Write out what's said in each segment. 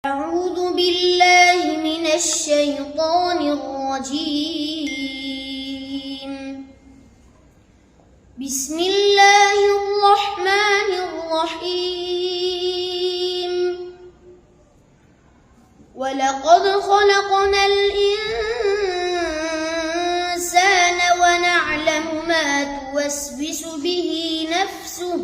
أعوذ بالله من الشيطان الرجيم. بسم الله الرحمن الرحيم. ولقد خلقنا الإنسان ونعلم ما توسوس به نفسه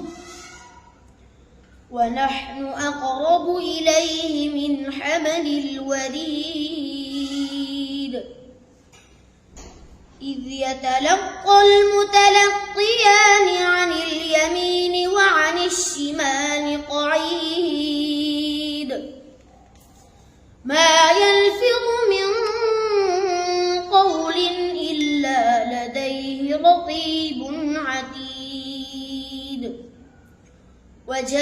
ونحن أقرب إليه من حبل الوريد. إذ يتلقى المتلقيان عن اليمين وعن الشمال قعيد. ما يلفظ من قول إلا لديه رقيب عتيد. وجاءت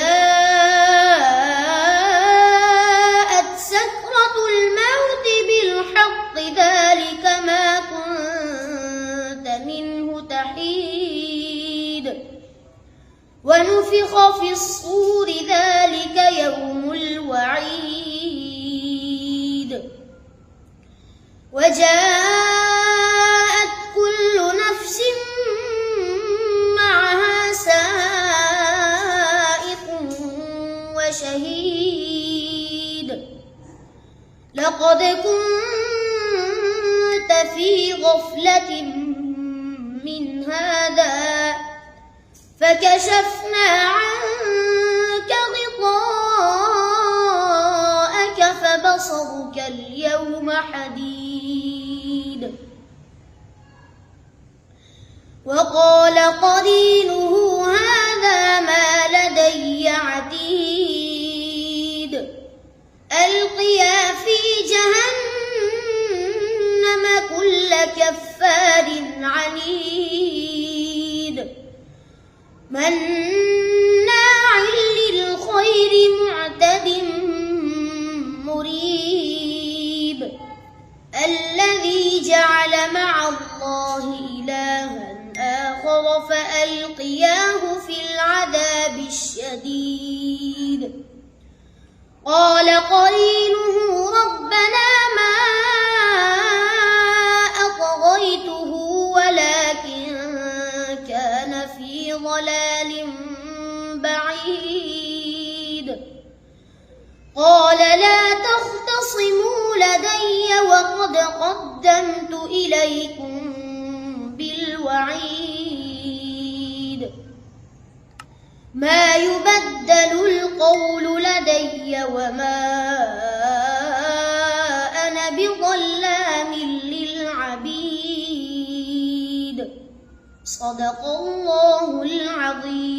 سكرة الموت بالحق ذلك ما كنت منه تحيد. ونفخ في الصور ذلك يوم الوعيد. وجاءت كل نفس معها سائق وشهيد. لقد كنت في غفلة من هذا فكشفنا عنك غطاءك فبصرك اليوم حديد. وقال قرينه هذا ما لدي عتيد. ألقيا في جهنم كل كفار عنيد. مناع للخير معتد مريب. الذي جعل مع الله إلها آخر فألقياه في العذاب الشديد. قال قرينه ربنا ما أطغيته ولكن كان في ضلال بعيد. قال لا تختصموا لدي وقد قدمت إليكم بالوعيد. ما يبدل القول لدي وما أنا بظلام للعبيد. صدق الله العظيم.